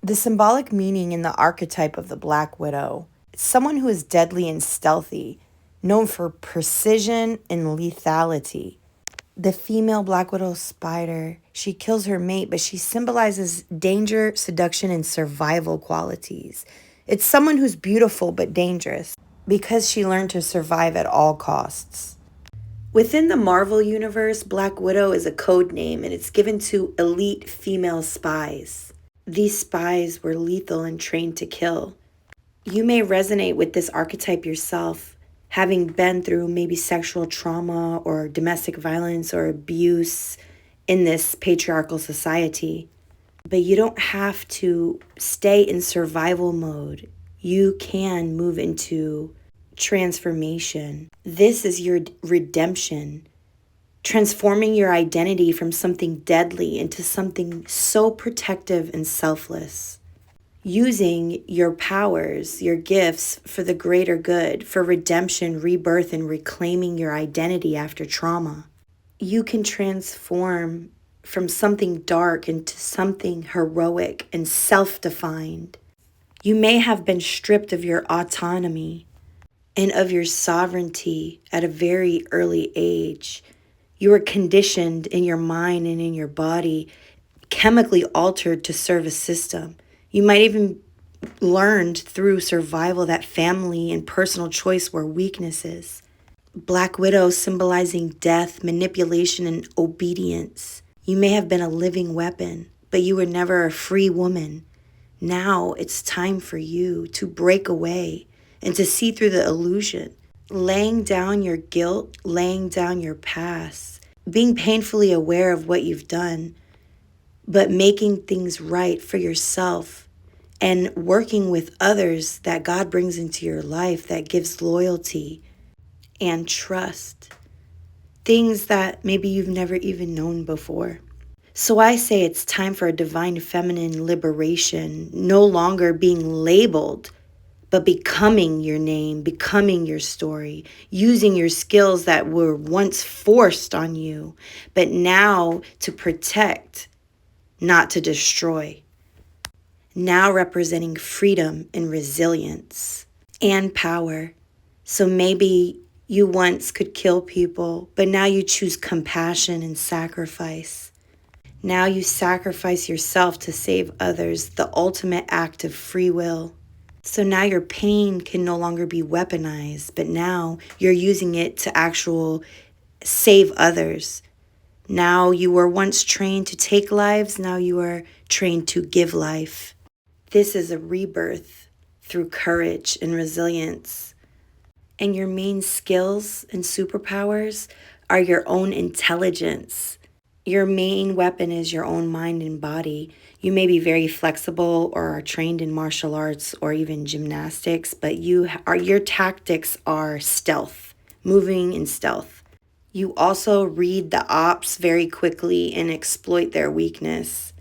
The symbolic meaning in the archetype of the Black Widow is someone who is deadly and stealthy, known for precision and lethality. The female Black Widow spider, she kills her mate, but she symbolizes danger, seduction, and survival qualities. It's someone who's beautiful but dangerous because she learned to survive at all costs. Within the Marvel Universe, Black Widow is a code name and it's given to elite female spies. These spies were lethal and trained to kill. You may resonate with this archetype yourself, having been through maybe sexual trauma or domestic violence or abuse in this patriarchal society. But you don't have to stay in survival mode. You can move into transformation. This is your redemption. Transforming your identity from something deadly into something so protective and selfless. Using your powers, your gifts for the greater good, for redemption, rebirth, and reclaiming your identity after trauma. You can transform from something dark into something heroic and self-defined. You may have been stripped of your autonomy and of your sovereignty at a very early age. You were conditioned in your mind and in your body, chemically altered to serve a system. You might even learned through survival that family and personal choice were weaknesses. Black Widow symbolizing death, manipulation, and obedience. You may have been a living weapon, but you were never a free woman. Now it's time for you to break away and to see through the illusion. Laying down your guilt, laying down your past, being painfully aware of what you've done, but making things right for yourself and working with others that God brings into your life that gives loyalty and trust. Things that maybe you've never even known before. So I say it's time for a divine feminine liberation, no longer being labeled, but becoming your name, becoming your story, using your skills that were once forced on you, but now to protect, not to destroy. Now representing freedom and resilience and power. So maybe you once could kill people, but now you choose compassion and sacrifice. Now you sacrifice yourself to save others, the ultimate act of free will. So now your pain can no longer be weaponized, but now you're using it to save others. Now you were once trained to take lives, now you are trained to give life. This is a rebirth through courage and resilience. And your main skills and superpowers are your own intelligence. Your main weapon is your own mind and body. You may be very flexible or are trained in martial arts or even gymnastics, but your tactics are stealth, moving in stealth. You also read the ops very quickly and exploit their weakness.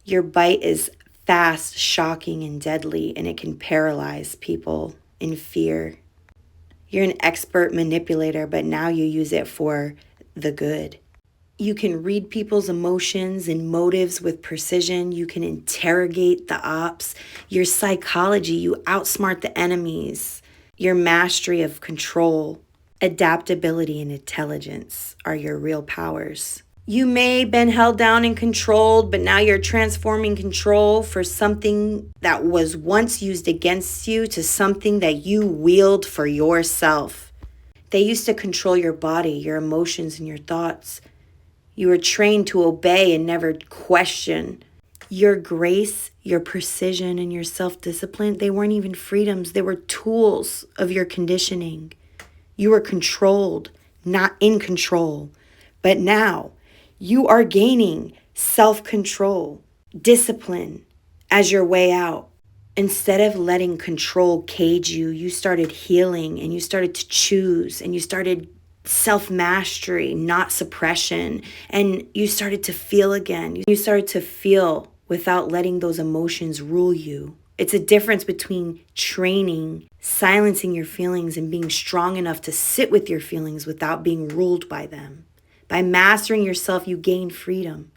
Your bite is fast, shocking, and deadly, and it can paralyze people in fear. You're an expert manipulator, but now you use it for the good. You can read people's emotions and motives with precision. You can interrogate the ops. Your psychology, you outsmart the enemies. Your mastery of control, adaptability, and intelligence are your real powers. You may have been held down and controlled, but now you're transforming control for something that was once used against you to something that you wield for yourself. They used to control your body, your emotions, and your thoughts. You were trained to obey and never question. Your grace, your precision, and your self-discipline, they weren't even freedoms. They were tools of your conditioning. You were controlled, not in control. But now, you are gaining self-control, discipline as your way out. Instead of letting control cage you, you started healing and you started to choose and you started self-mastery, not suppression. And you started to feel again. You started to feel without letting those emotions rule you. It's a difference between training, silencing your feelings, and being strong enough to sit with your feelings without being ruled by them. By mastering yourself, you gain freedom.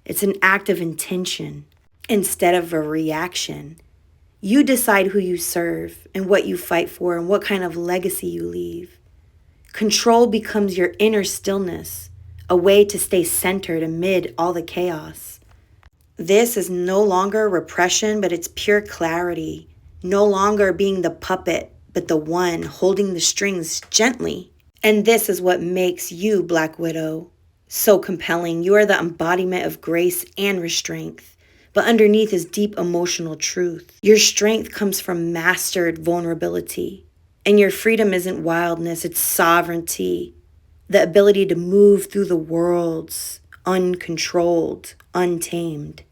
It's an act of intention. instead of a reaction. You decide who you serve and what you fight for and what kind of legacy you leave. Control becomes your inner stillness, a way to stay centered amid all the chaos. This is no longer repression, but it's pure clarity. No longer being the puppet, but the one holding the strings gently. And this is what makes you, Black Widow, so compelling. You are the embodiment of grace and restraint. But underneath is deep emotional truth. Your strength comes from mastered vulnerability. And your freedom isn't wildness, it's sovereignty. The ability to move through the worlds uncontrolled, untamed,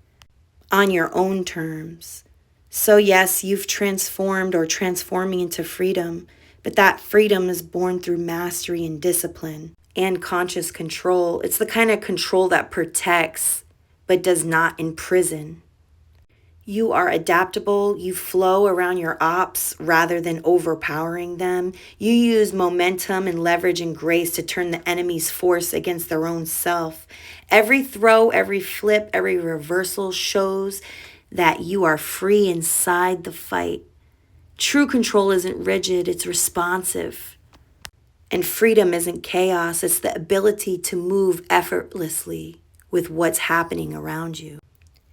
on your own terms. So yes, you've transformed or transforming into freedom, but that freedom is born through mastery and discipline and conscious control. It's the kind of control that protects but does not imprison. You are adaptable. You flow around your ops rather than overpowering them. You use momentum and leverage and grace to turn the enemy's force against their own self. Every throw, every flip, every reversal shows that you are free inside the fight. True control isn't rigid, it's responsive. And freedom isn't chaos, it's the ability to move effortlessly with what's happening around you.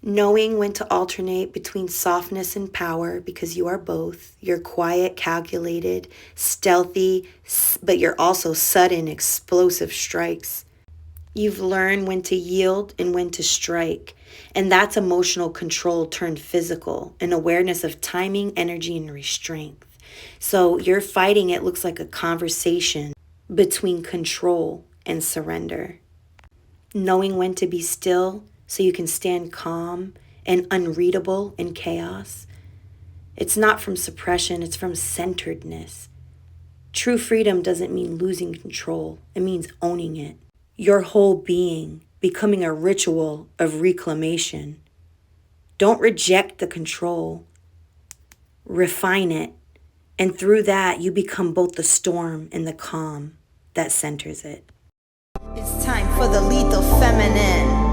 Knowing when to alternate between softness and power, because you are both. You're quiet, calculated, stealthy, but you're also sudden, explosive strikes. You've learned when to yield and when to strike. And that's emotional control turned physical, an awareness of timing, energy, and restraint. So your fighting, it looks like a conversation between control and surrender. Knowing when to be still so you can stand calm and unreadable in chaos. It's not from suppression, it's from centeredness. True freedom doesn't mean losing control, it means owning it. Your whole being becoming a ritual of reclamation. Don't reject the control, refine it, and through that you become both the storm and the calm that centers it. It's time for the lethal feminine.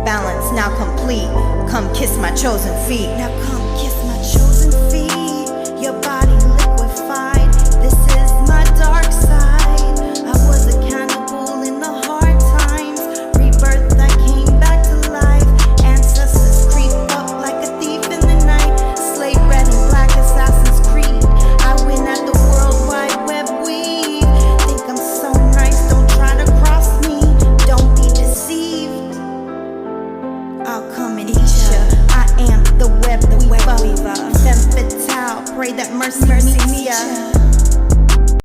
Balance now complete. Come kiss my chosen feet. Now come kiss my chosen feet. Your body liquefied. This is my dark side. I was a cannibal in the hard times. Rebirth, I came back to life. Ancestors creep up like a thief in the night. Slate red and black Assassin's Creed. I win at the World Wide Web weave. Think I'm so nice, don't try to cross me. Don't be deceived. I'll come and eat ya. I am the web weaver. Femme fatale, pray that mercy meets ya.